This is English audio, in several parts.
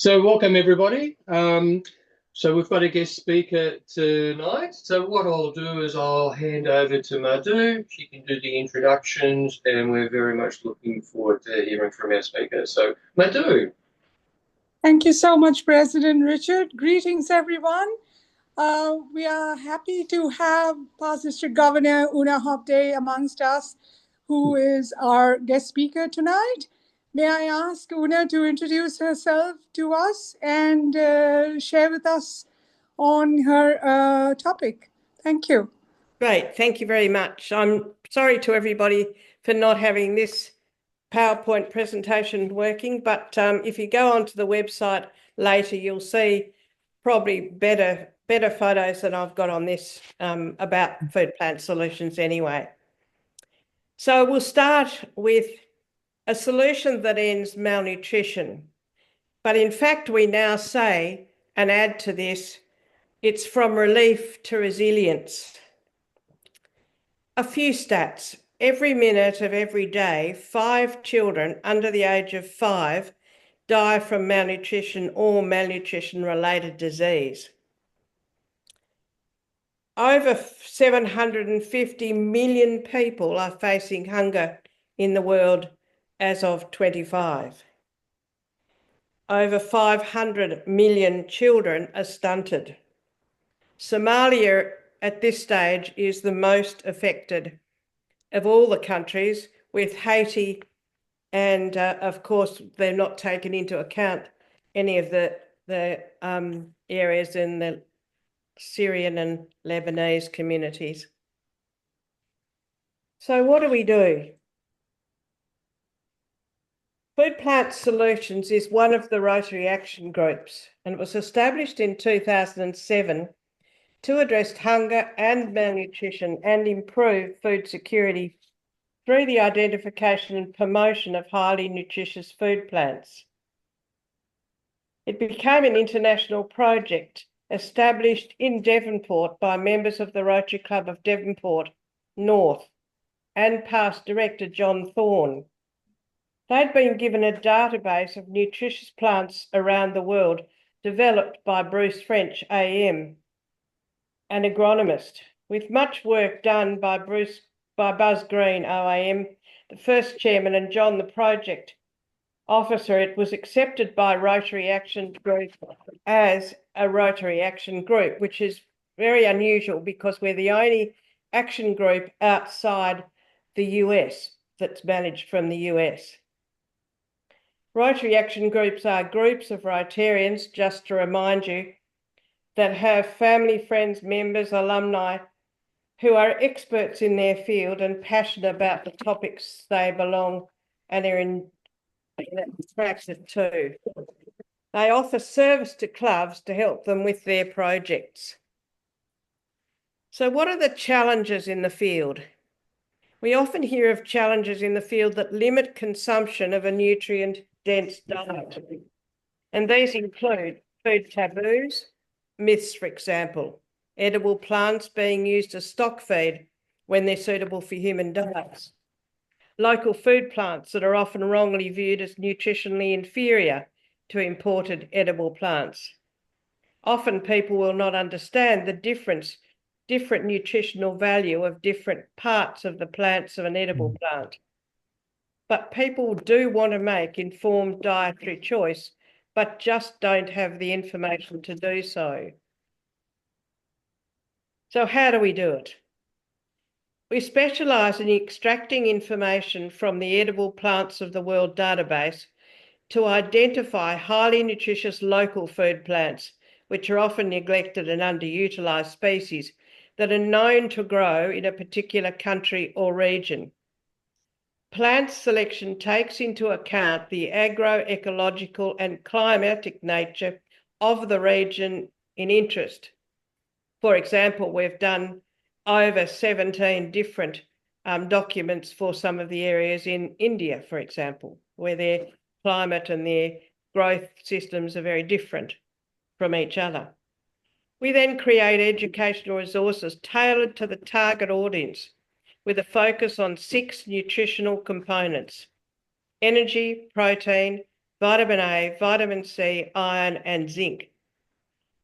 So welcome everybody. So we've got a guest speaker tonight. So what I'll do is I'll hand over to Madhu. She can do the introductions and we're very much looking forward to hearing from our speaker. So Madhu. Thank you so much, President Richard. Greetings, everyone. We are happy to have Past District Governor Una Hobday amongst us, who is our guest speaker tonight. May I ask Una to introduce herself to us and share with us on her topic. Thank you. Great. Thank you very much. I'm sorry to everybody for not having this PowerPoint presentation working, but if you go onto the website later, you'll see probably better photos than I've got on this about food plant solutions anyway. So we'll start with a solution that ends malnutrition. But in fact, we now say and add to this, it's from relief to resilience. A few stats. Every minute of every day, 5 children under the age of 5 die from malnutrition or malnutrition-related disease. Over 750 million people are facing hunger in the world as of 25. Over 500 million children are stunted. Somalia at this stage is the most affected of all the countries, with Haiti and of course they're not taken into account any of the areas in the Syrian and Lebanese communities. So what do we do? Food Plant Solutions is one of the Rotary action groups, and it was established in 2007 to address hunger and malnutrition and improve food security through the identification and promotion of highly nutritious food plants. It became an international project established in Devonport by members of the Rotary Club of Devonport North and past director John Thorne. They'd been given a database of nutritious plants around the world developed by Bruce French AM, an agronomist, with much work done by Buzz Green OAM, the first chairman, and John, the project officer. It was accepted by Rotary Action Group as a Rotary Action Group, which is very unusual because we're the only action group outside the US that's managed from the US. Rotary Action Groups are groups of Rotarians, just to remind you, that have family, friends, members, alumni who are experts in their field and passionate about the topics they belong and are attracted to. They offer service to clubs to help them with their projects. So what are the challenges in the field? We often hear of challenges in the field that limit consumption of a nutrient-dense diet. And these include food taboos, myths, for example, edible plants being used as stock feed when they're suitable for human diets, local food plants that are often wrongly viewed as nutritionally inferior to imported edible plants. Often people will not understand the different nutritional value of different parts of the plants of an edible plant. But people do want to make informed dietary choice, but just don't have the information to do so. So how do we do it? We specialise in extracting information from the edible plants of the world database to identify highly nutritious local food plants, which are often neglected and underutilised species that are known to grow in a particular country or region. Plant selection takes into account the agroecological and climatic nature of the region in interest. For example, we've done over 17 different documents for some of the areas in India, for example, where their climate and their growth systems are very different from each other. We then create educational resources tailored to the target audience with a focus on 6 nutritional components: energy, protein, vitamin A, vitamin C, iron, and zinc.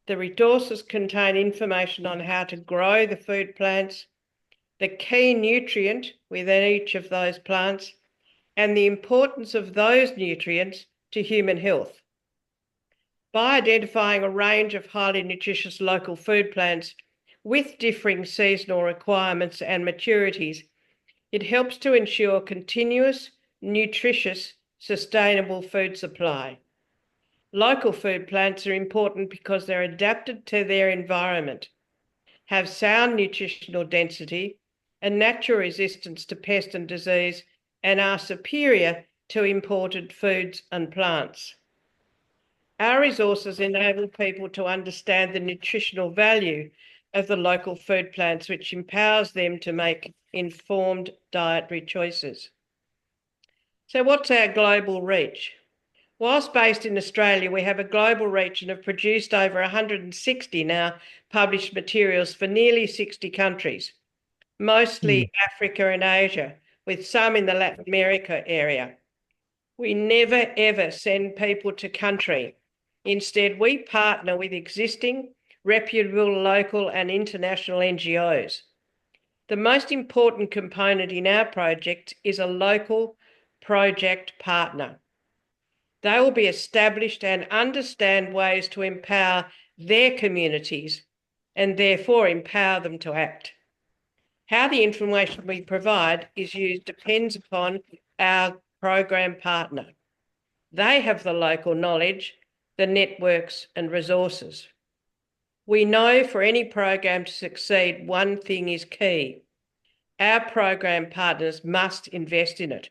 The resources contain information on how to grow the food plants, the key nutrient within each of those plants, and the importance of those nutrients to human health. By identifying a range of highly nutritious local food plants with differing seasonal requirements and maturities, it helps to ensure continuous, nutritious, sustainable food supply. Local food plants are important because they're adapted to their environment, have sound nutritional density and natural resistance to pest and disease, and are superior to imported foods and plants. Our resources enable people to understand the nutritional value of the local food plants, which empowers them to make informed dietary choices. So what's our global reach? Whilst based in Australia, we have a global reach and have produced over 160 now published materials for nearly 60 countries, mostly Africa and Asia, with some in the Latin America area. We never, ever send people to country. Instead, we partner with existing, reputable local and international NGOs. The most important component in our project is a local project partner. They will be established and understand ways to empower their communities and therefore empower them to act. How the information we provide is used depends upon our program partner. They have the local knowledge, the networks and resources. We know for any program to succeed, one thing is key. Our program partners must invest in it.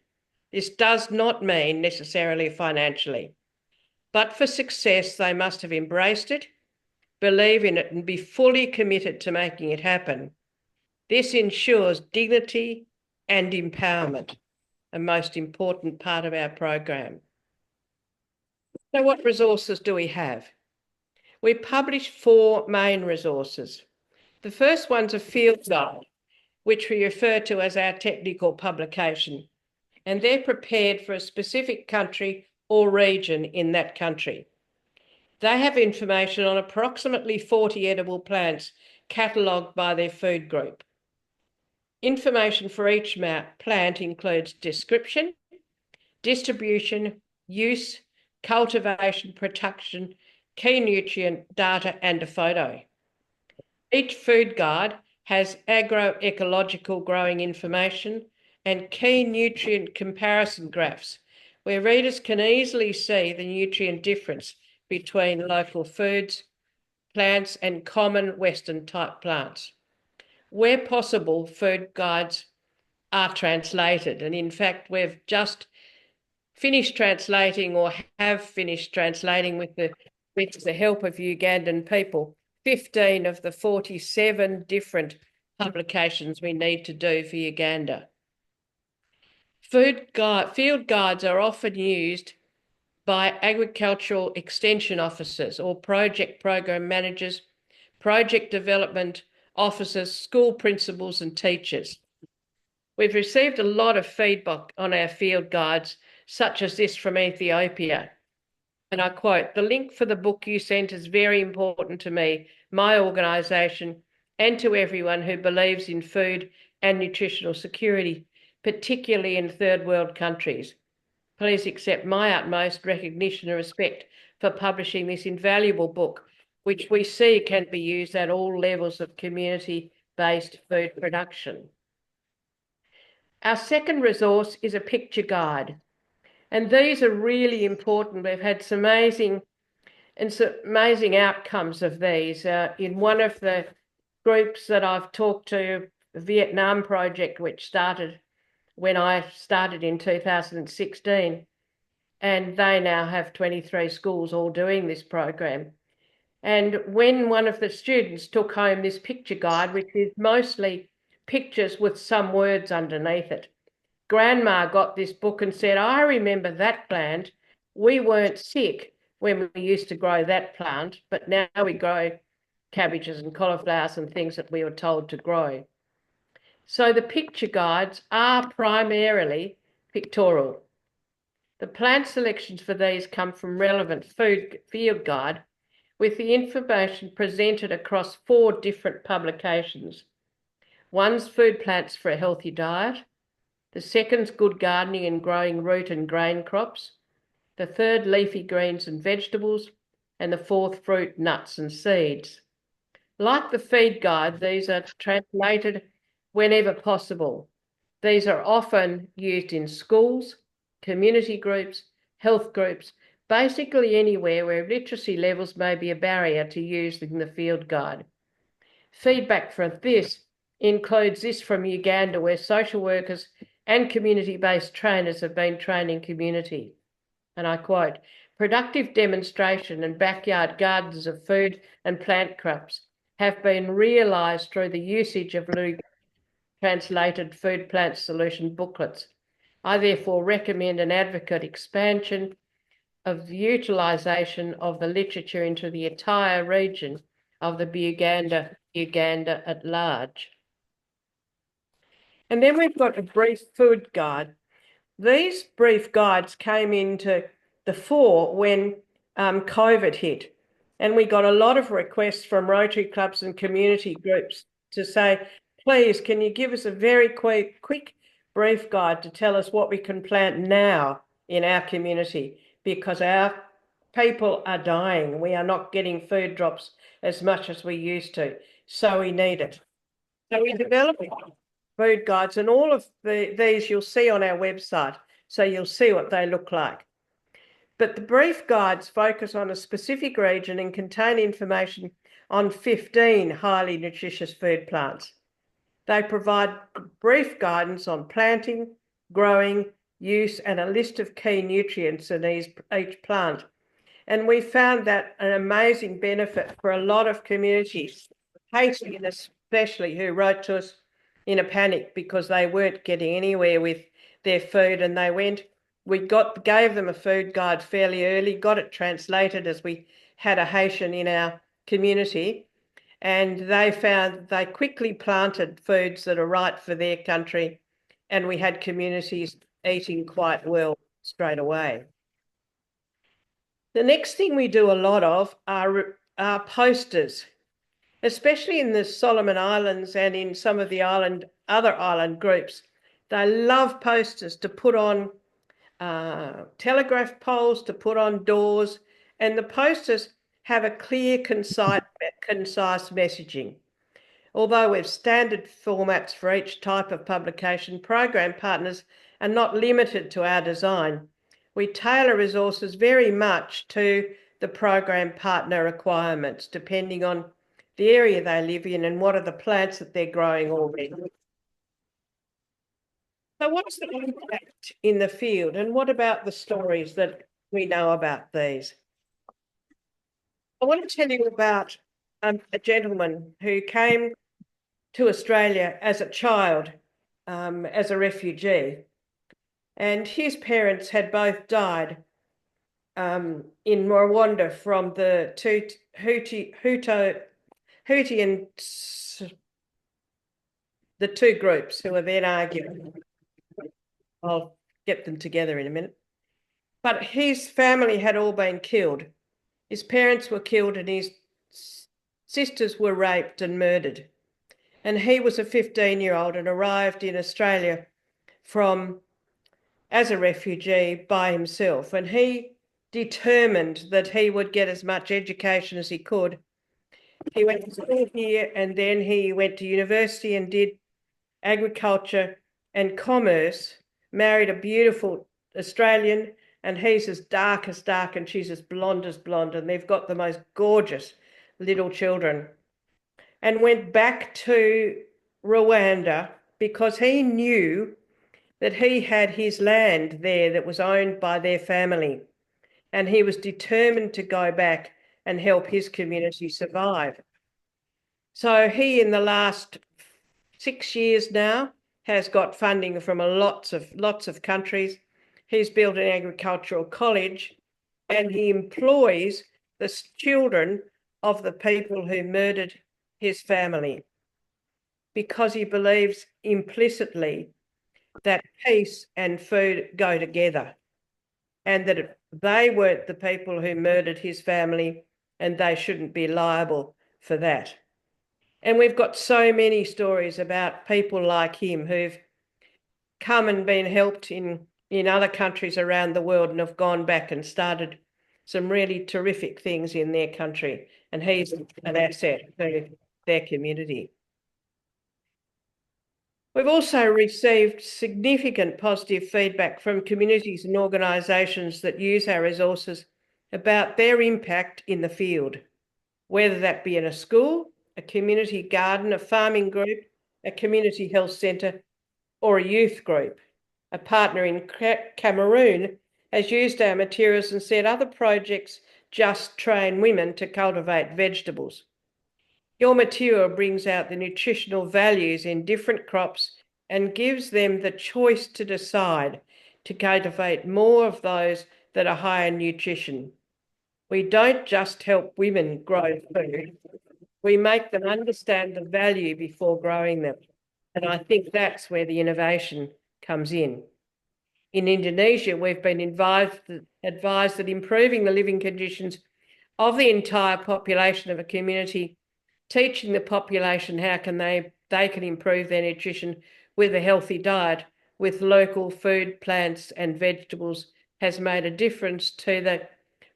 This does not mean necessarily financially, but for success, they must have embraced it, believe in it, and be fully committed to making it happen. This ensures dignity and empowerment, a most important part of our program. So what resources do we have? We publish 4 main resources. The first one's a field guide, which we refer to as our technical publication, and they're prepared for a specific country or region in that country. They have information on approximately 40 edible plants catalogued by their food group. Information for each plant includes description, distribution, use, cultivation, production, key nutrient data, and a photo. Each food guide has agroecological growing information and key nutrient comparison graphs, where readers can easily see the nutrient difference between local foods, plants, and common Western type plants. Where possible, food guides are translated, and in fact, we've just finished translating or have finished translating with the help of Ugandan people, 15 of the 47 different publications we need to do for Uganda. Field guides are often used by agricultural extension officers or project program managers, project development officers, school principals and teachers. We've received a lot of feedback on our field guides, such as this from Ethiopia. And I quote, "The link for the book you sent is very important to me, my organisation, and to everyone who believes in food and nutritional security, particularly in third world countries. Please accept my utmost recognition and respect for publishing this invaluable book, which we see can be used at all levels of community-based food production." Our second resource is a picture guide. And these are really important. We've had some amazing outcomes of these. In one of the groups that I've talked to, the Vietnam project, which started when I started in 2016, and they now have 23 schools all doing this program. And when one of the students took home this picture guide, which is mostly pictures with some words underneath it, Grandma got this book and said, "I remember that plant. We weren't sick when we used to grow that plant, but now we grow cabbages and cauliflowers and things that we were told to grow." So the picture guides are primarily pictorial. The plant selections for these come from relevant food field guide, with the information presented across 4 different publications. One's Food Plants for a Healthy Diet. The second's Good Gardening and Growing Root and Grain Crops. The third, Leafy Greens and Vegetables. And the fourth, Fruit, Nuts and Seeds. Like the feed guide, these are translated whenever possible. These are often used in schools, community groups, health groups, basically anywhere where literacy levels may be a barrier to using the field guide. Feedback from this includes this from Uganda, where social workers and community-based trainers have been training community. And I quote, "Productive demonstration and backyard gardens of food and plant crops have been realised through the usage of translated food plant solution booklets. I therefore recommend an advocate expansion of the utilisation of the literature into the entire region of the Uganda at large." And then we've got a brief food guide. These brief guides came into the fore when COVID hit, and we got a lot of requests from Rotary clubs and community groups to say, please, can you give us a very quick brief guide to tell us what we can plant now in our community, because our people are dying. We are not getting food drops as much as we used to, so we need it. So we developed food guides, and all of these you'll see on our website, so you'll see what they look like. But the brief guides focus on a specific region and contain information on 15 highly nutritious food plants. They provide brief guidance on planting, growing, use, and a list of key nutrients in each plant. And we found that an amazing benefit for a lot of communities, Haiti especially, who wrote to us in a panic because they weren't getting anywhere with their food, and we gave them a food guide fairly early, got it translated as we had a Haitian in our community, and they found they quickly planted foods that are right for their country, and we had communities eating quite well straight away. The next thing we do a lot of are posters, especially in the Solomon Islands and in some of the other island groups. They love posters to put on telegraph poles, to put on doors, and the posters have a clear, concise messaging. Although we have standard formats for each type of publication, program partners are not limited to our design. We tailor resources very much to the program partner requirements, depending on the area they live in and what are the plants that they're growing already. So what's the impact in the field, and what about the stories that we know about these? I want to tell you about a gentleman who came to Australia as a child, as a refugee, and his parents had both died in Rwanda from the Hutu and the two groups who were then arguing. I'll get them together in a minute. But his family had all been killed. His parents were killed and his sisters were raped and murdered. And he was a 15-year-old and arrived in Australia as a refugee by himself. And he determined that he would get as much education as he could. He went to school here, and then he went to university and did agriculture and commerce, married a beautiful Australian, and he's as dark and she's as blonde, and they've got the most gorgeous little children, and went back to Rwanda because he knew that he had his land there that was owned by their family, and he was determined to go back and help his community survive. So he, in the last 6 years now, has got funding from lots of countries. He's built an agricultural college, and he employs the children of the people who murdered his family, because he believes implicitly that peace and food go together. and that they weren't the people who murdered his family and they shouldn't be liable for that. And we've got so many stories about people like him who've come and been helped in other countries around the world and have gone back and started some really terrific things in their country. And he's an asset to their community. We've also received significant positive feedback from communities and organisations that use our resources about their impact in the field, whether that be in a school, a community garden, a farming group, a community health centre, or a youth group. A partner in Cameroon has used our materials and said other projects just train women to cultivate vegetables. Your material brings out the nutritional values in different crops and gives them the choice to decide to cultivate more of those that are high in nutrition. We don't just help women grow food, we make them understand the value before growing them. And I think that's where the innovation comes in. In Indonesia, we've been advised that improving the living conditions of the entire population of a community, teaching the population how they can improve their nutrition with a healthy diet, with local food, plants and vegetables, has made a difference to the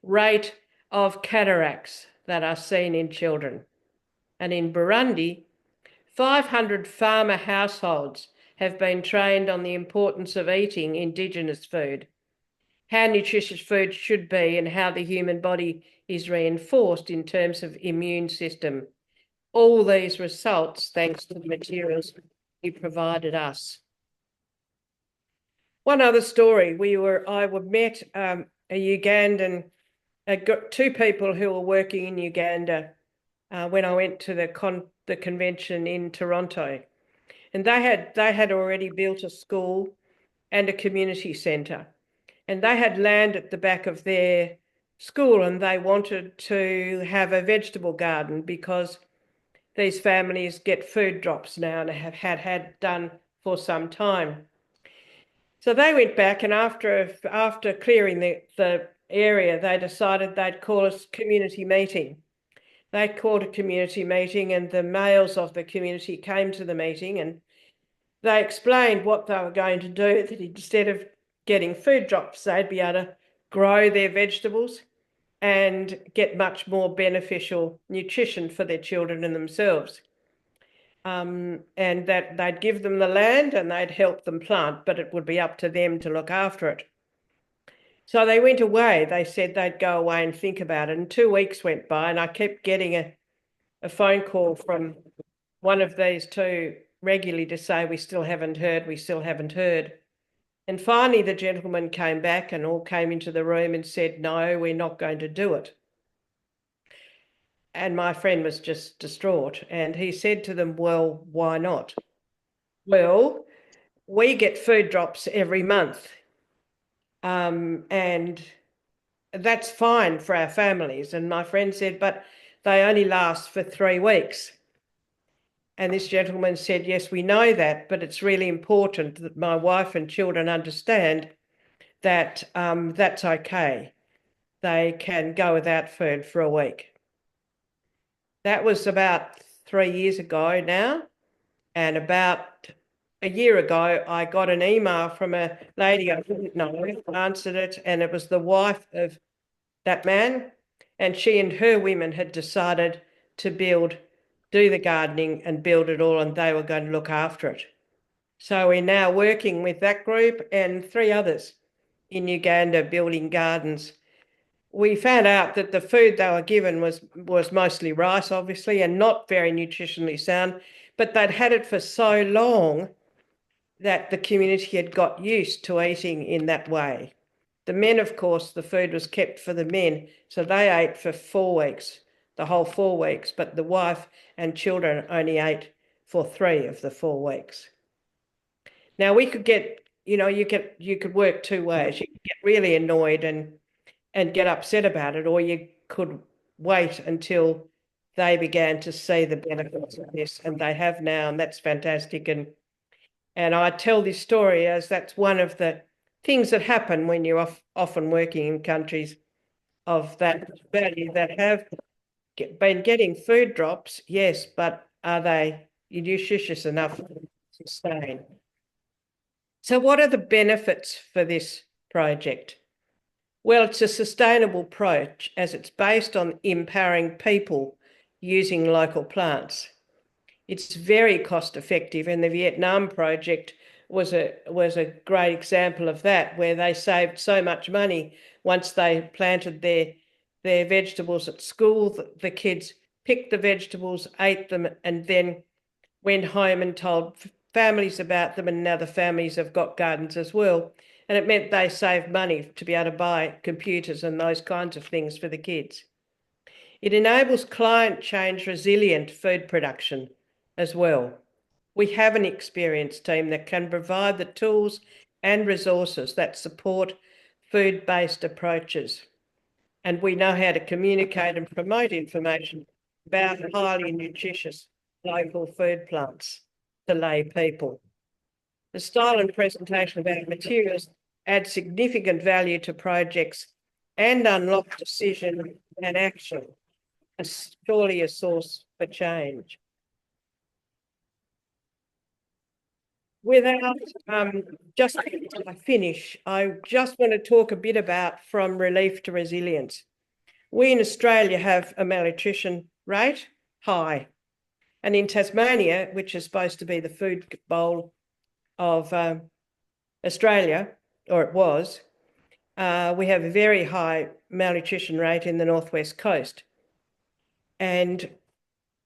rate of cataracts that are seen in children. And in Burundi, 500 farmer households have been trained on the importance of eating indigenous food, how nutritious food should be, and how the human body is reinforced in terms of immune system. All these results thanks to the materials you provided us. One other story, I met a Ugandan, two people who were working in Uganda when I went to the convention in Toronto. And they had already built a school and a community centre. And they had land at the back of their school and they wanted to have a vegetable garden because these families get food drops now and have had done for some time. So they went back and after clearing the area, they decided they'd call a community meeting. They called a community meeting and the males of the community came to the meeting and they explained what they were going to do, that instead of getting food drops, they'd be able to grow their vegetables and get much more beneficial nutrition for their children and themselves. And that they'd give them the land and they'd help them plant, but it would be up to them to look after it. So they went away. They said they'd go away and think about it. And 2 weeks went by and I kept getting a phone call from one of these two regularly to say, we still haven't heard. And finally, the gentleman came back and all came into the room and said, no, we're not going to do it. And my friend was just distraught. And he said to them, well, why not? Well, we get food drops every month. And that's fine for our families. And my friend said, but they only last for 3 weeks. And this gentleman said, yes, we know that, but it's really important that my wife and children understand that that's okay. They can go without food for a week. That was about 3 years ago now. And about a year ago, I got an email from a lady I didn't know, answered it, and it was the wife of that man. And she and her women had decided to do the gardening and build it all, and they were going to look after it. So we're now working with that group and 3 others in Uganda building gardens. We found out that the food they were given was mostly rice, obviously, and not very nutritionally sound, but they'd had it for so long that the community had got used to eating in that way. The men, of course, the food was kept for the men, so they ate for 4 weeks, the whole 4 weeks, but the wife and children only ate for 3 of the 4 weeks. Now we could get, you could work 2 ways. You could get really annoyed and get upset about it, or you could wait until they began to see the benefits of this, and they have now, and that's fantastic. And I tell this story as that's one of the things that happen when you're often working in countries of that value that have been getting food drops, yes, but are they nutritious enough to sustain? So what are the benefits for this project? Well, it's a sustainable approach as it's based on empowering people using local plants. It's very cost effective, and the Vietnam project was a great example of that, where they saved so much money once they planted their vegetables at school. The kids picked the vegetables, ate them, and then went home and told families about them, and now the families have got gardens as well. And it meant they saved money to be able to buy computers and those kinds of things for the kids. It enables climate change resilient food production as well. We have an experienced team that can provide the tools and resources that support food-based approaches. And we know how to communicate and promote information about highly nutritious local food plants to lay people. The style and presentation of our materials add significant value to projects and unlock decision and action. It's surely a source for change. Without just until I finish, I just want to talk a bit about from relief to resilience. We in Australia have a malnutrition rate high, and in Tasmania, which is supposed to be the food bowl of Australia, or it was, we have a very high malnutrition rate in the northwest coast. And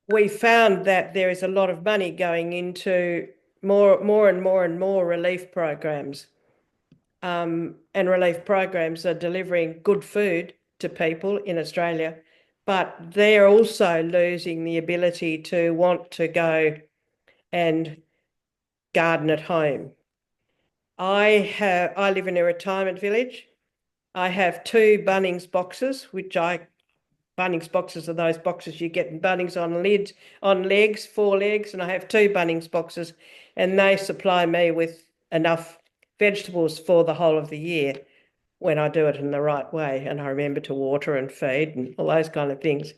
we found that there is a lot of money going into more and more relief programs. And relief programs are delivering good food to people in Australia, but they're also losing the ability to want to go and garden at home. I live in a retirement village. I have 2 Bunnings boxes, Bunnings boxes are those boxes you get in Bunnings on legs, 4 legs, and I have 2 Bunnings boxes, and they supply me with enough vegetables for the whole of the year when I do it in the right way, and I remember to water and feed and all those kind of things.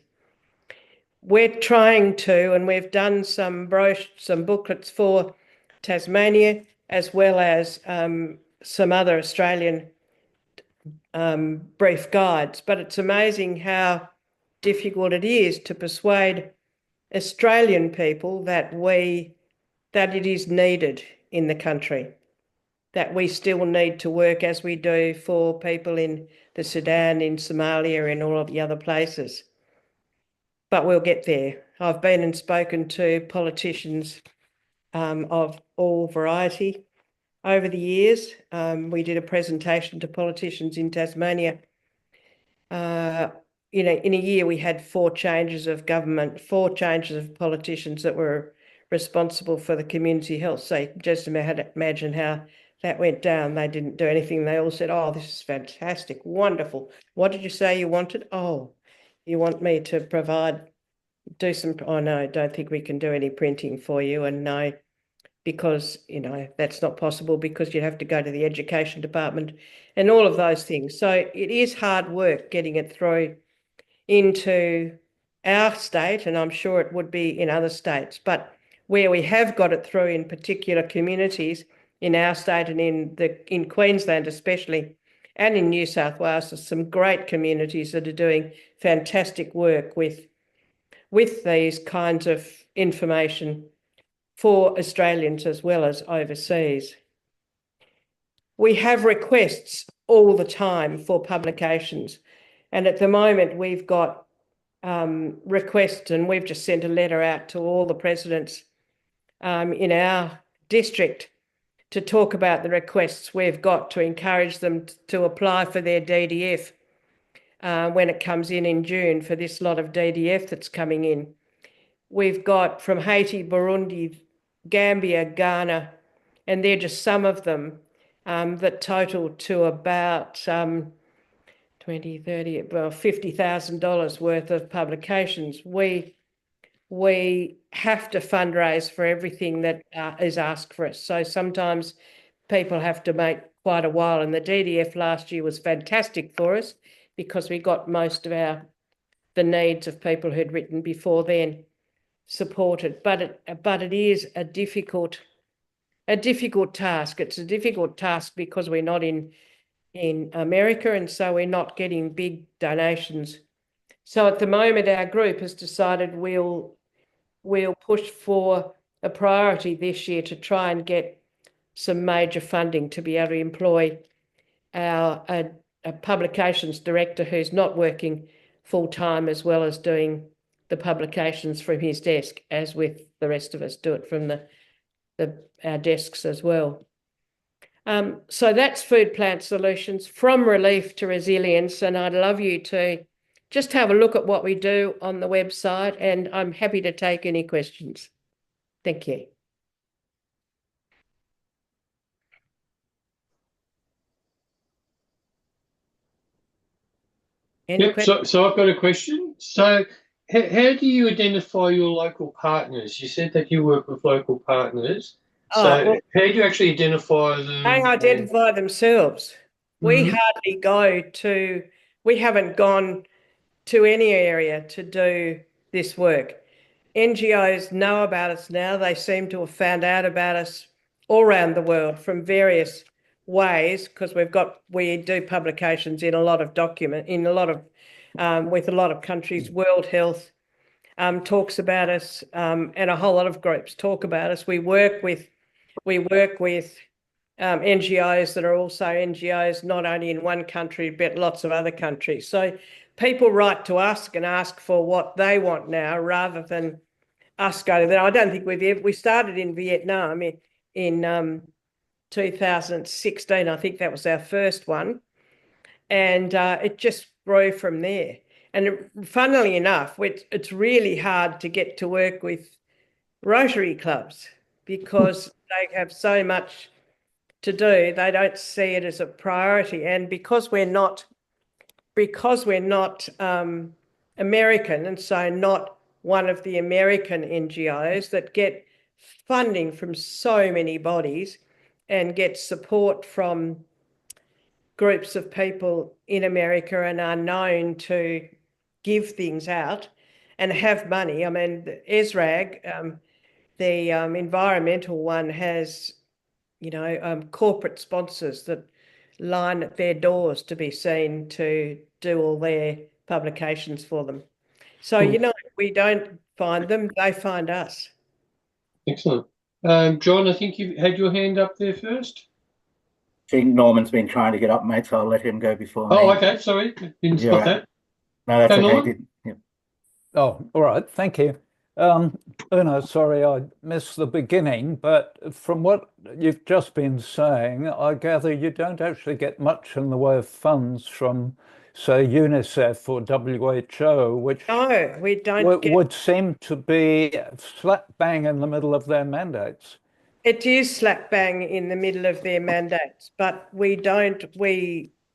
We're trying to, and we've done some booklets for Tasmania, as well as some other Australian brief guides, but it's amazing how difficult it is to persuade Australian people that it is needed in the country, that we still need to work as we do for people in the Sudan, in Somalia, and all of the other places. But we'll get there. I've been and spoken to politicians of all variety over the years. We did a presentation to politicians in Tasmania. In a year we had 4 changes of government, 4 changes of politicians that were responsible for the community health. So just imagine how that went down. They didn't do anything. They all said, "Oh, this is fantastic, wonderful. What did you say you wanted? Oh, you want me to do some, oh no, don't think we can do any printing for you." And no, because, that's not possible, because you'd have to go to the education department and all of those things. So it is hard work getting it through into our state, and I'm sure it would be in other states. But where we have got it through in particular communities in our state and in Queensland especially, and in New South Wales, there's some great communities that are doing fantastic work with these kinds of information for Australians as well as overseas. We have requests all the time for publications, and at the moment we've got requests, and we've just sent a letter out to all the presidents in our district to talk about the requests we've got, to encourage them to apply for their DDF when it comes in June, for this lot of DDF that's coming in. We've got from Haiti, Burundi, Gambia, Ghana, and they're just some of them that total to about $50,000 worth of publications. We have to fundraise for everything that is asked for us. So sometimes people have to make quite a while. And the DDF last year was fantastic for us because we got most of the needs of people who'd written before then supported. But it is a difficult task. It's a difficult task because we're not in America, and so we're not getting big donations. So at the moment, our group has decided we'll push for a priority this year to try and get some major funding to be able to employ a publications director who's not working full-time, as well as doing the publications from his desk, as with the rest of us do it from our desks as well. So that's Food Plant Solutions, from relief to resilience, and I'd love you to just have a look at what we do on the website, and I'm happy to take any questions. Thank you. Yep. So I've got a question. So how do you identify your local partners? You said that you work with local partners. So how do you actually identify them? They identify themselves. We haven't gone to any area to do this work. NGOs know about us now. They seem to have found out about us all around the world from various ways, because we do publications in a lot of with a lot of countries. World Health talks about us, and a whole lot of groups talk about us. We work with NGOs that are also NGOs not only in one country but lots of other countries. So people write to us and ask for what they want now, rather than us go to them. I don't think we started in Vietnam in 2016. I think that was our first one, and it just grew from there. And funnily enough, it's really hard to get to work with Rotary clubs because they have so much to do. They don't see it as a priority, and because we're not American, and so not one of the American NGOs that get funding from so many bodies and get support from groups of people in America and are known to give things out and have money. I mean, the ESRAG, the environmental one, has corporate sponsors that line at their doors to be seen to do all their publications for them. So, we don't find them, they find us. Excellent. John, I think you had your hand up there first. I think Norman's been trying to get up, mate, so I'll let him go before me. Oh, okay. Sorry. Didn't spot that. No, that's Go, okay. Norman? Oh, all right. Thank you. Una, sorry I missed the beginning, but from what you've just been saying, I gather you don't actually get much in the way of funds from, say, UNICEF or WHO, which No, we don't would seem to be slap bang in the middle of their mandates. It is slap bang in the middle of their mandates, but we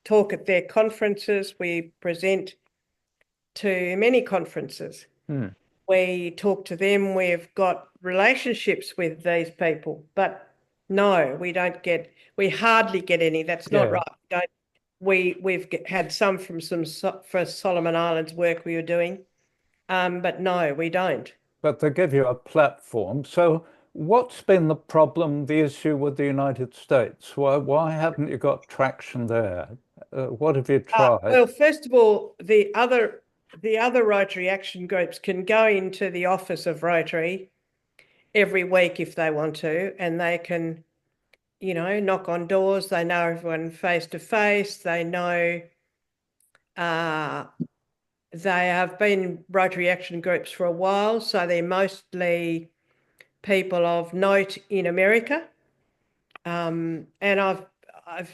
talk at their conferences, we present to many conferences. We talk to them, we've got relationships with these people, but no, we hardly get any. That's not right. We've had some for Solomon Islands work we were doing, but no, we don't. But they give you a platform. So what's been the problem, the issue with the United States? Why haven't you got traction there? What have you tried? Well, first of all, the other Rotary action groups can go into the office of Rotary every week if they want to, and they can, knock on doors. They know everyone face to face. They know they have been Rotary action groups for a while, so they're mostly people of note in America. And I've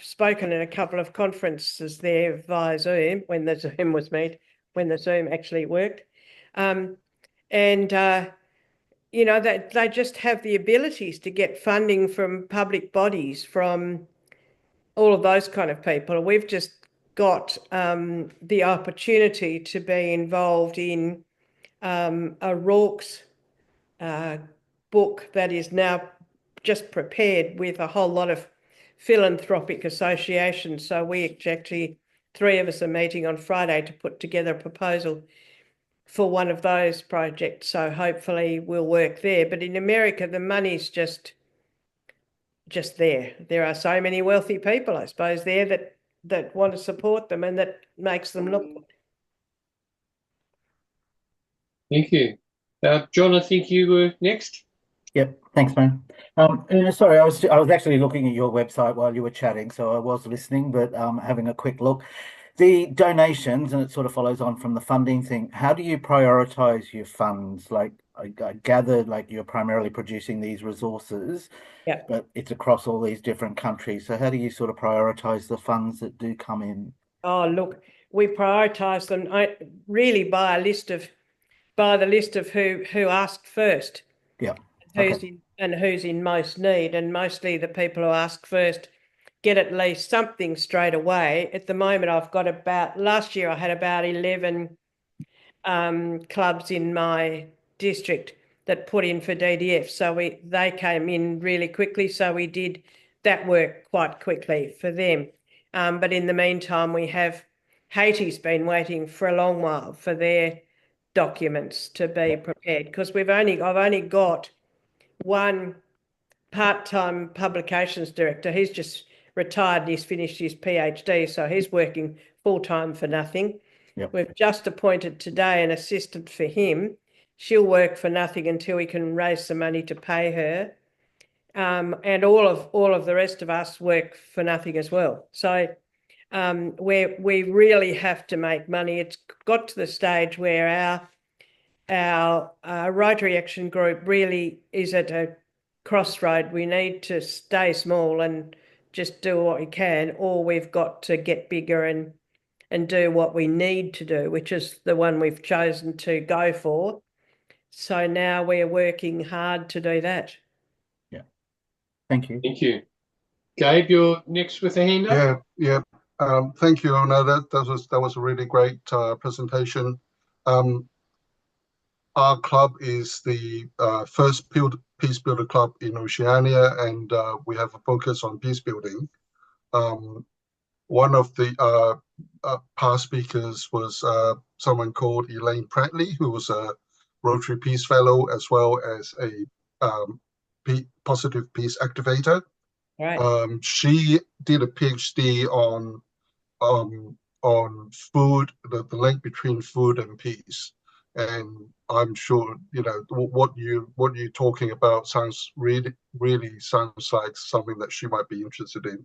spoken at a couple of conferences there via Zoom when the Zoom actually worked. That they just have the abilities to get funding from public bodies, from all of those kind of people. We've just got the opportunity to be involved in a Rorke's book that is now just prepared with a whole lot of philanthropic association. So we actually, 3 of us are meeting on Friday to put together a proposal for one of those projects. So hopefully we'll work there. But in America, the money's just there. There are so many wealthy people, I suppose, there that want to support them, and that makes them look good. Thank you. John, I think you were next. Yep, thanks, man. Sorry, I was actually looking at your website while you were chatting, so I was listening, but having a quick look. The donations, and it sort of follows on from the funding thing. How do you prioritize your funds? Like I gather, like you're primarily producing these resources, Yeah. but it's across all these different countries. So how do you sort of prioritize the funds that do come in? Oh, look, we prioritise them really by the list of who asked first. Yeah. Who's in most need, and mostly the people who ask first get at least something straight away. At the moment, last year I had about 11 clubs in my district that put in for DDF. So they came in really quickly. So we did that work quite quickly for them. But in the meantime, Haiti's been waiting for a long while for their documents to be prepared, because I've only got one part-time publications director. He's just retired and he's finished his PhD, so he's working full-time for nothing. Yep. We've just appointed today an assistant for him. She'll work for nothing until we can raise some money to pay her. And all of the rest of us work for nothing as well. So we really have to make money. It's got to the stage where our Rotary Action Group really is at a crossroad. We need to stay small and just do what we can, or we've got to get bigger and do what we need to do, which is the one we've chosen to go for. So now we're working hard to do that. Yeah. Thank you. Thank you. Gabe, you're next with a hand up. Yeah. Thank you, Ona. That was a really great presentation. Our club is the first peace builder club in Oceania, and we have a focus on peace building. One of the past speakers was someone called Elaine Prattley, who was a Rotary Peace Fellow as well as a positive peace activator. Right. She did a PhD on food, the link between food and peace. And I'm sure what you're talking about sounds really sounds like something that she might be interested in.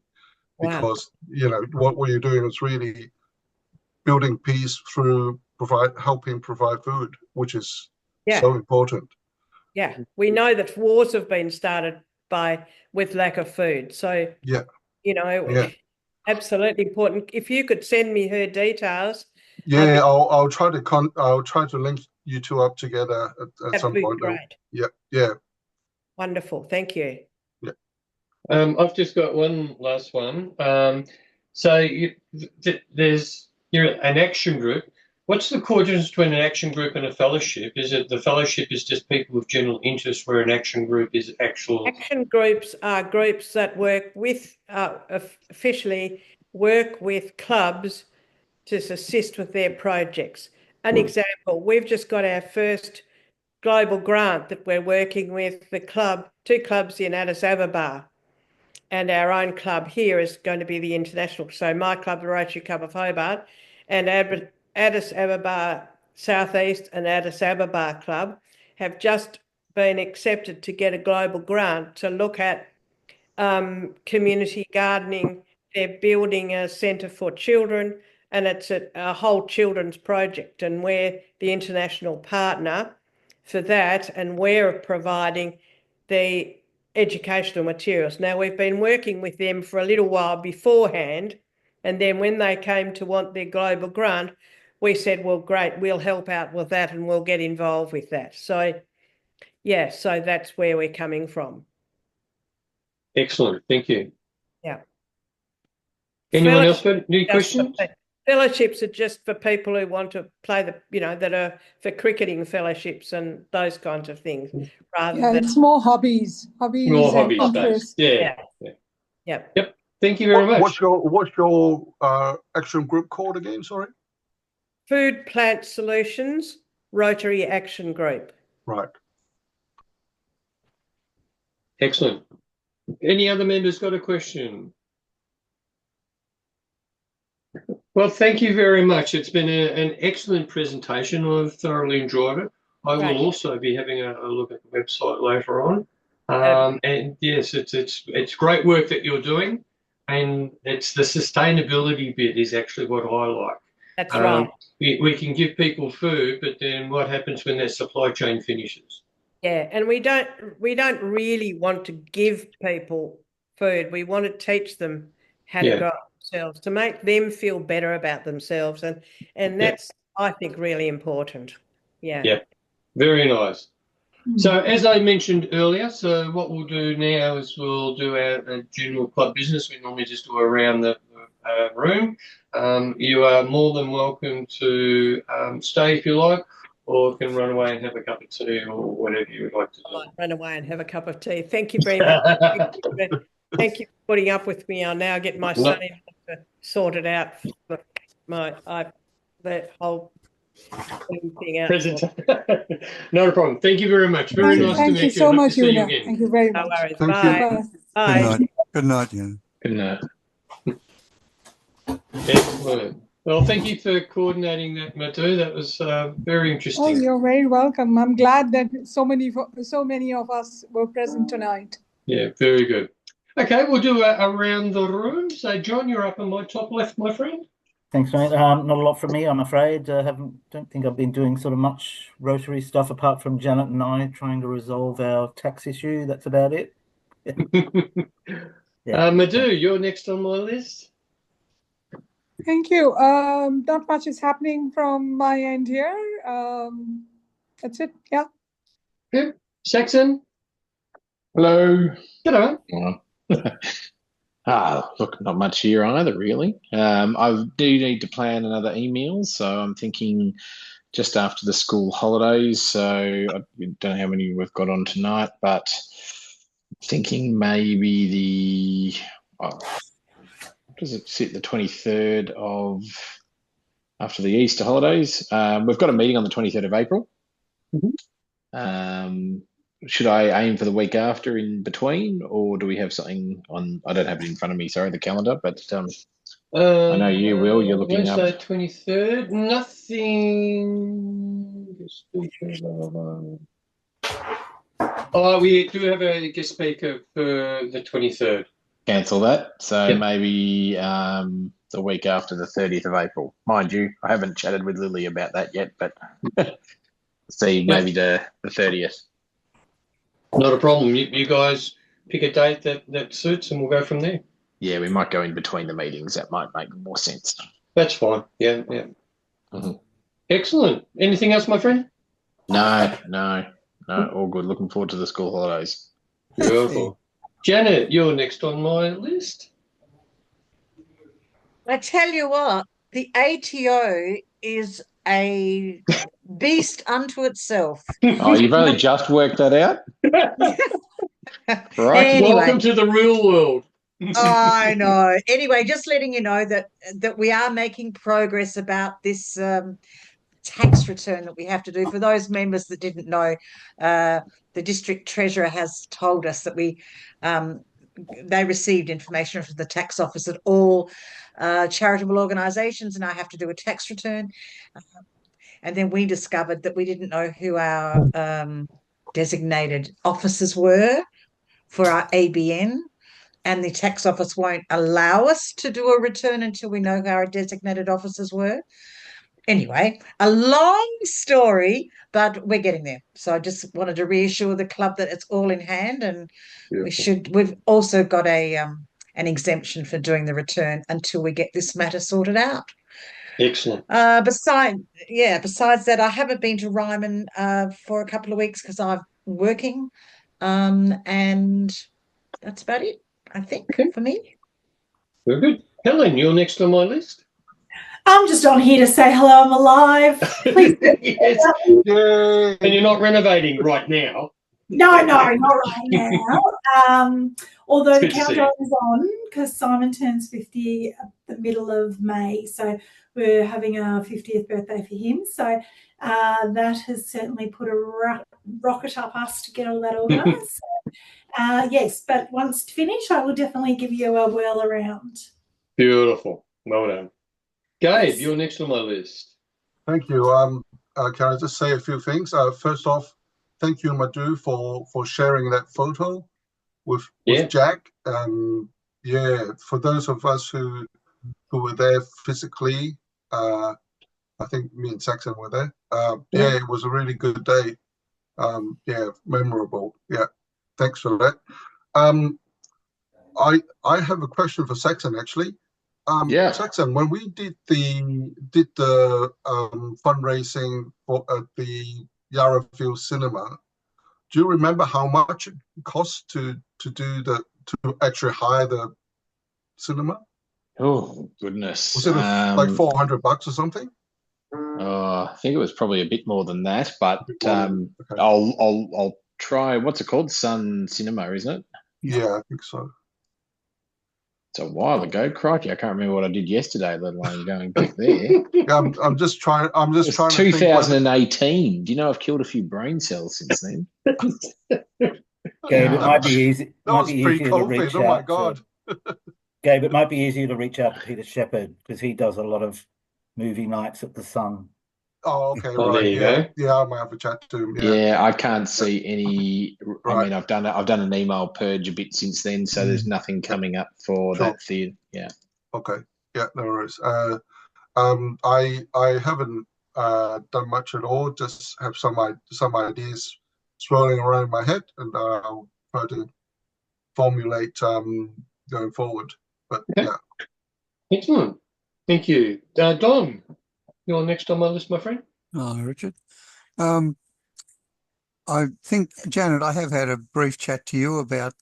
Wow. Because what you're doing is really building peace through helping provide food, which is so important. Yeah, we know that wars have been started with lack of food. So absolutely important. If you could send me her details. Yeah, I'll try to link you two up together at some point. Great. Yeah. Wonderful. Thank you. Yeah. I've just got one last one. So you're an action group. What's the core difference between an action group and a fellowship? Is it the fellowship is just people with general interest, where an action group is actual? Action groups are groups that work with officially work with clubs to assist with their projects. An example, we've just got our first global grant that we're working with two clubs in Addis Ababa, and our own club here is going to be the international. So my club, the Rotary Club of Hobart, and Addis Ababa Southeast and Addis Ababa Club have just been accepted to get a global grant to look at community gardening. They're building a centre for children, and it's a whole children's project, and we're the international partner for that, and we're providing the educational materials. Now, we've been working with them for a little while beforehand, and then when they came to want their global grant, we said, well, great, we'll help out with that and we'll get involved with that. So, yeah, so that's where we're coming from. Excellent. Thank you. Yeah. Anyone else got any questions? Fellowships are just for people who want to play that are for cricketing fellowships and those kinds of things. It's more hobbies. More hobbies. Interests. Yeah. Yep. Yep. Thank you very much. What's your action group called again? Sorry. Food Plant Solutions Rotary Action Group. Right. Excellent. Any other members got a question? Well, thank you very much. It's been an excellent presentation. I've thoroughly enjoyed it. I will also be having a look at the website later on. And yes, it's great work that you're doing, and it's the sustainability bit is actually what I like. That's right. We can give people food, but then what happens when their supply chain finishes? Yeah, and we don't really want to give people food. We want to teach them how to grow it themselves, to make them feel better about themselves, and that's I think really important. Yeah. Yeah. Very nice. So as I mentioned earlier, so what we'll do now is we'll do our general club business. We normally just do around the room. You are more than welcome to stay if you like, or can run away and have a cup of tea or whatever you would like to do. I might run away and have a cup of tea. Thank you very much. Thank you for putting up with me. I'll now get my son in to sort it out. The whole thing out. Not a problem. Thank you very much. Very nice to meet you. Thank you so much, Una. Thank you very much. No worries. Thank Bye. you. Bye. Good night, Ian. Good night. Excellent. Well, thank you for coordinating that, Madhu. That was very interesting. Oh, you're very welcome. I'm glad that so many of us were present tonight. Yeah, very good. Okay, we'll do around the room. So, John, you're up on my top left, my friend. Thanks, mate. Not a lot from me, I'm afraid. Don't think I've been doing sort of much Rotary stuff apart from Janet and I trying to resolve our tax issue. That's about it. Madhu, you're next on my list. Thank you. Not much is happening from my end here. That's it. Yeah. Good. Saxon. Hello. G'day. Look, not much here either, really. I do need to plan another email, so I'm thinking just after the school holidays. So I don't know how many we've got on tonight, but thinking maybe does it sit the 23rd of after the Easter holidays? We've got a meeting on the 23rd of April. Should I aim for the week after in between, or do we have something on? I don't have it in front of me, sorry, the calendar, but I know you will. You're looking up. Wednesday, 23rd. Nothing. Oh, we do have a guest speaker for the 23rd. Cancel that. So maybe the week after the 30th of April. Mind you, I haven't chatted with Lily about that yet, but see, maybe the 30th. Not a problem. You guys pick a date that suits and we'll go from there. Yeah, we might go in between the meetings. That might make more sense. That's fine. Yeah. Excellent. Anything else, my friend? No, all good. Looking forward to the school holidays. Beautiful. Janet, you're next on my list. I tell you what, the ATO is a beast unto itself. Oh, you've only just worked that out? Right. Anyway, Welcome to the real world. I know. Anyway, just letting you know that we are making progress about this tax return that we have to do. For those members that didn't know, the district treasurer has told us that they received information from the tax office that all charitable organisations now have to do a tax return. And then we discovered that we didn't know who our designated officers were for our ABN, and the tax office won't allow us to do a return until we know who our designated officers were. Anyway, a long story, but we're getting there. So I just wanted to reassure the club that it's all in hand, and we've also got an exemption for doing the return until we get this matter sorted out. Excellent. Besides that, I haven't been to Ryman for a couple of weeks because I'm working, and that's about it, I think, for me. Very good. Helen, you're next on my list. I'm just on here to say hello, I'm alive. Please. Yes. And you're not renovating right now. No, not right now. Although the Good to see countdown you. is on because Simon turns 50 at the middle of May. So we're having our 50th birthday for him. So that has certainly put a rocket up us to get all that organised. Yes, but once finished, I will definitely give you a whirl around. Beautiful. Well done. Gabe, Yes. you're next on my list. Thank you. Can I just say a few things? First off, thank you, Madhu, for sharing that photo with Jack. Yeah, for those of us who were there physically, I think me and Saxon were there. Yeah, it was a really good day. Yeah, memorable. Yeah, thanks for that. I have a question for Saxon actually. Saxon, when we did the fundraising for at the Yarrafield Cinema, do you remember how much it cost to actually hire the cinema? Oh goodness! Was it like $400 or something? I think it was probably a bit more than that, but Okay. I'll try. What's it called? Sun Cinema, isn't it? Yeah, I think so. It's a while ago. Crikey, I can't remember what I did yesterday, let alone going back there. I'm just trying. I'm just trying. 2018. Do you know I've killed a few brain cells since then? Gabe, it might be easy. That was pre-COVID. Oh my God. Gabe, it might be easier to reach out to Peter Shepherd because he does a lot of movie nights at the Sun. Oh, okay, Oh, right. there you go. Yeah, I might have a chat to him. Yeah, I can't see any. Right. I mean, I've done an email purge a bit since then, so there's nothing coming up for that theatre. Yeah. Okay. Yeah, no worries. I haven't done much at all. Just have some ideas swirling around in my head, and I'll try to formulate going forward. But yeah. Excellent. Thank you. Don, you're next on my list, my friend. Oh, Richard. I think, Janet, I have had a brief chat to you about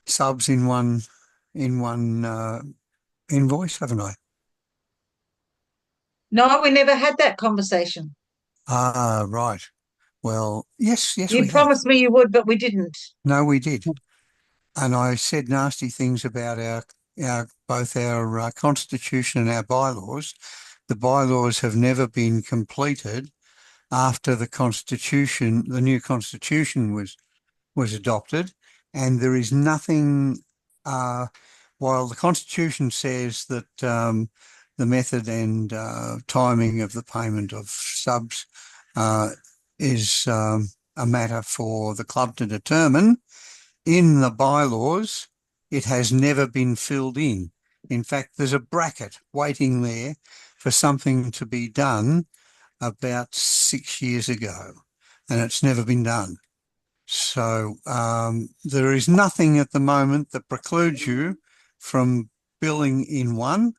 subs in one invoice, haven't I? No, we never had that conversation. Ah, right. Well, yes, you promised me you would, but we didn't. No, we did. And I said nasty things about both our constitution and our bylaws. The bylaws have never been completed after the constitution, the new constitution was adopted, and there is nothing. While the constitution says that the method and timing of the payment of subs is a matter for the club to determine, in the bylaws, it has never been filled in. In fact, there's a bracket waiting there for something to be done about 6 years ago, and it's never been done. So there is nothing at the moment that precludes you from billing in one,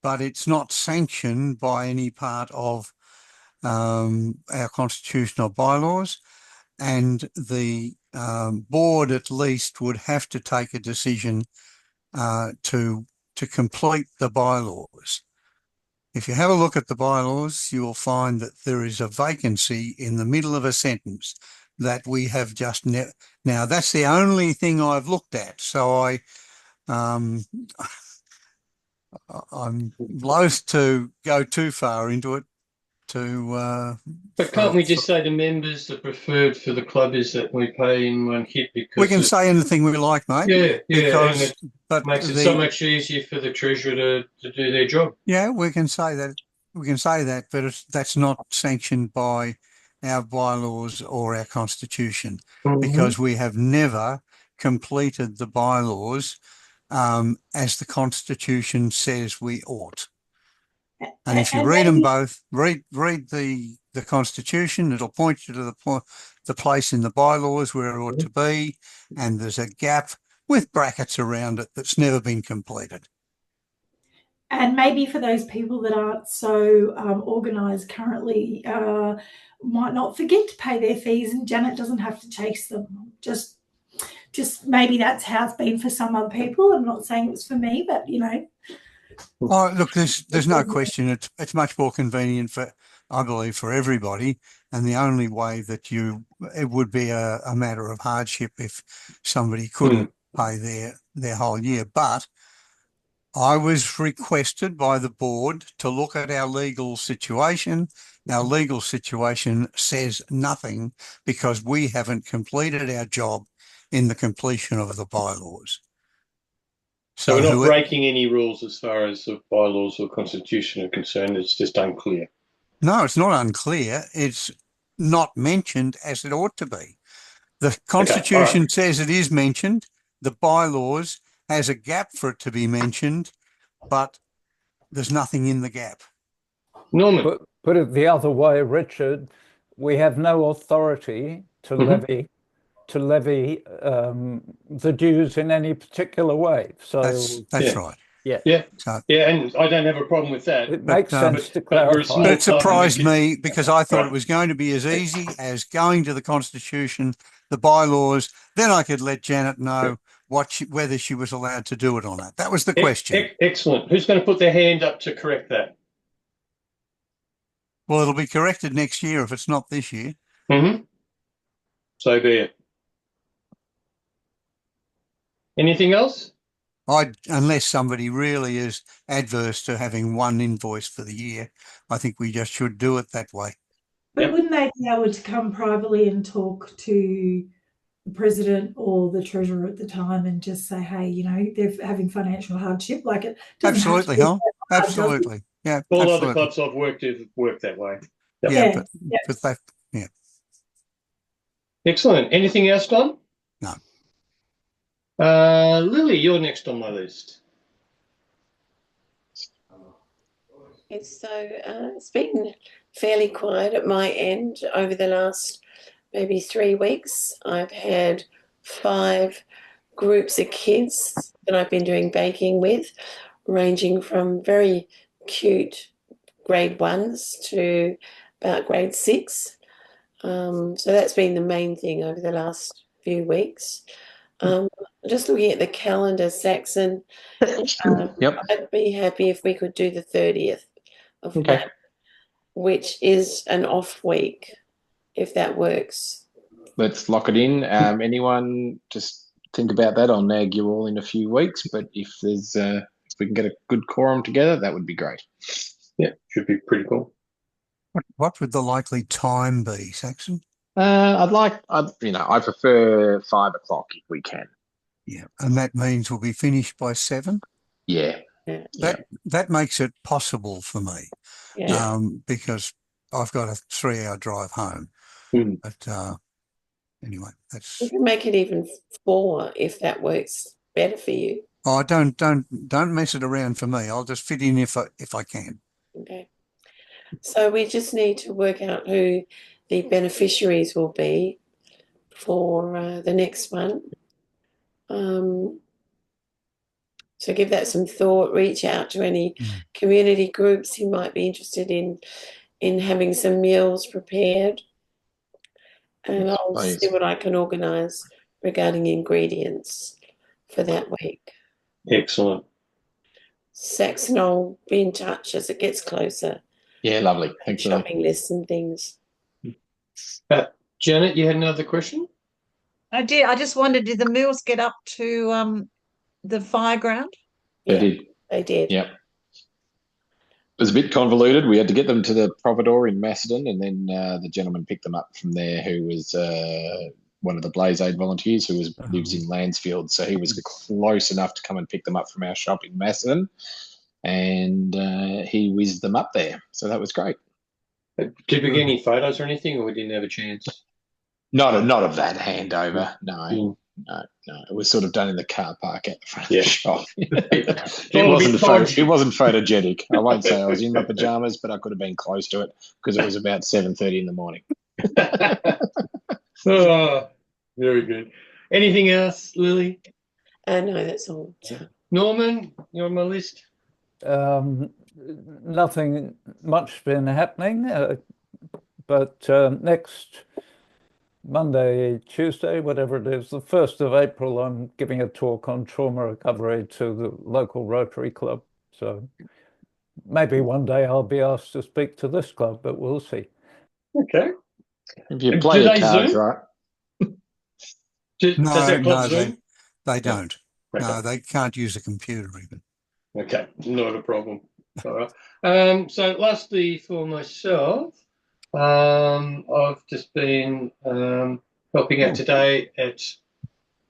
but it's not sanctioned by any part of our constitutional bylaws, and the board at least would have to take a decision to complete the bylaws. If you have a look at the bylaws, you will find that there is a vacancy in the middle of a sentence that we have just now. That's the only thing I've looked at. So I'm loath to go too far into it. But can't we just say to members the preferred for the club is that we pay in one hit? Because we can say anything we like, mate. Yeah, because but makes it so much easier for the treasurer to do their job. Yeah, we can say that. We can say that, but that's not sanctioned by our bylaws or our constitution, because we have never completed the bylaws as the constitution says we ought. And if you read them both, read the constitution, it'll point you to the place in the bylaws where it ought to be, and there's a gap with brackets around it that's never been completed. And maybe for those people that aren't so organised currently, might not forget to pay their fees, and Janet doesn't have to chase them. Just maybe that's how it's been for some other people. I'm not saying it was for me, but you know. Oh, look, there's no question. It's much more convenient for, I believe, for everybody. And the only way that it would be a matter of hardship if somebody couldn't pay their whole year. But I was requested by the board to look at our legal situation. Our legal situation says nothing because we haven't completed our job in the completion of the bylaws. So we're not breaking any rules as far as the bylaws or constitution are concerned. It's just unclear. No, it's not unclear. It's not mentioned as it ought to be. The constitution says it is mentioned. The bylaws has a gap for it to be mentioned, but there's nothing in the gap. Norman. Put it the other way, Richard. We have no authority to levy the dues in any particular way. So that's right. Yeah. And I don't have a problem with that. It makes sense to clarify. But it surprised me because I thought it was going to be as easy as going to the Constitution, the bylaws, then I could let Janet know whether she was allowed to do it or not. That was the question. Excellent. Who's going to put their hand up to correct that? Well, it'll be corrected next year if it's not this year. So be it. Anything else? Unless somebody really is adverse to having one invoice for the year, I think we just should do it that way. But wouldn't they be able to come privately and talk to the president or the treasurer at the time and just say, hey, you know, they're having financial hardship? Like it absolutely, huh? Absolutely. Yeah. All other clubs I've worked with work that way. But that, Excellent. Anything else, Don? No. Lily, you're next on my list. Yes, so it's been fairly quiet at my end over the last maybe 3 weeks. I've had 5 groups of kids that I've been doing baking with, ranging from very cute grade 1s to about grade 6. So that's been the main thing over the last few weeks. Just looking at the calendar, Saxon, I'd be happy if we could do the 30th of May, which is an off week, if that works. Let's lock it in. Anyone just think about that? I'll nag you all in a few weeks, but if there's if we can get a good quorum together, that would be great. Yeah, should be pretty cool. What would the likely time be, Saxon? I prefer 5 o'clock if we can. Yeah, and that means we'll be finished by 7. Yeah. That makes it possible for me, because I've got a 3-hour drive home. But anyway, we can make it even 4 if that works better for you. Oh, don't mess it around for me. I'll just fit in if I can. Okay. So we just need to work out who the beneficiaries will be for the next one. So give that some thought, reach out to any community groups who might be interested in having some meals prepared. And I'll see what I can organise regarding ingredients for that week. Excellent. Saxon, I'll be in touch as it gets closer. Yeah, lovely. Thanks. Shopping lists and things. Janet, you had another question? I did. I just wondered, did the meals get up to the fire ground? They did. They did. Yeah. It was a bit convoluted. We had to get them to the Providore in Macedon, and then the gentleman picked them up from there, who was one of the Blaze Aid volunteers who lives in Landsfield. So he was close enough to come and pick them up from our shop in Macedon, and he whizzed them up there. So that was great. Did we get any photos or anything, or we didn't have a chance? Not of that handover. No. No. It was sort of done in the car park at the front of the shop. It wasn't photogenic. I won't say I was in my pajamas, but I could have been close to it because it was about 7:30 in the morning. Oh, very good. Anything else, Lily? No, that's all. Norman, you're on my list. Nothing much been happening, but next Monday, Tuesday, whatever it is, the 1st of April, I'm giving a talk on trauma recovery to the local Rotary Club. So maybe one day I'll be asked to speak to this club, but we'll see. Okay. If you play your cards Zoom? right. Does that club Zoom? They don't. Okay. No, they can't use a computer even. Okay, not a problem. All right. So lastly, for myself, I've just been helping out today at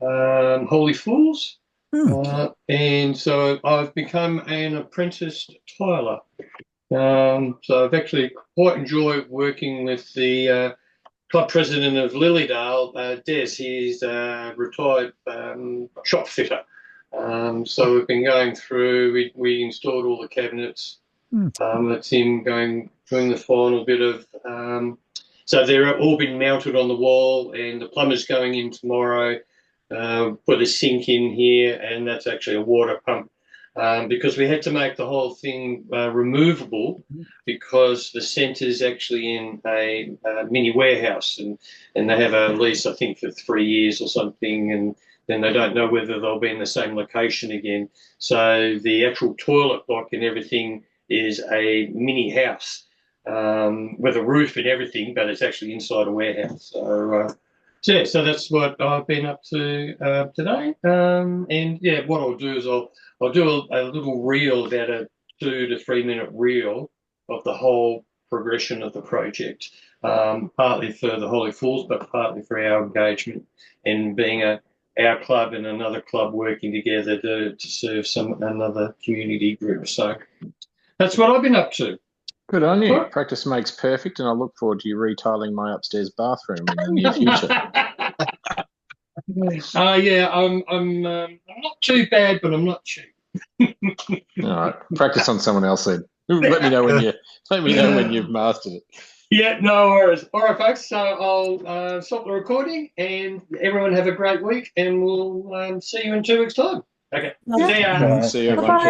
Holy Fools, and so I've become an apprenticed tiler. So I've actually quite enjoyed working with the club president of Lilydale, Des. He's a retired shop fitter. So we've been going through, we installed all the cabinets. It's him doing the final bit of, so they're all been mounted on the wall, and the plumber's going in tomorrow, put a sink in here, and that's actually a water pump. Because we had to make the whole thing removable, because the centre's actually in a mini warehouse, and they have a lease, I think, for 3 years or something, and then they don't know whether they'll be in the same location again. So the actual toilet block and everything is a mini house with a roof and everything, but it's actually inside a warehouse. So yeah, so that's what I've been up to today. And yeah, what I'll do is I'll do a little reel, about a 2 to 3 minute reel of the whole progression of the project, partly for the Holy Fools, but partly for our engagement and being our club and another club working together to serve another community group. So that's what I've been up to. Good on you. What? Practice makes perfect, and I look forward to you retiling my upstairs bathroom in the near future. Yeah, I'm not too bad, but I'm not cheap. All right, practice on someone else then. Let me know when you've mastered it. Yeah, no worries. All right, folks. So I'll stop the recording, and everyone have a great week, and we'll see you in 2 weeks' time. Okay. See ya. See you, everyone. Bye-bye.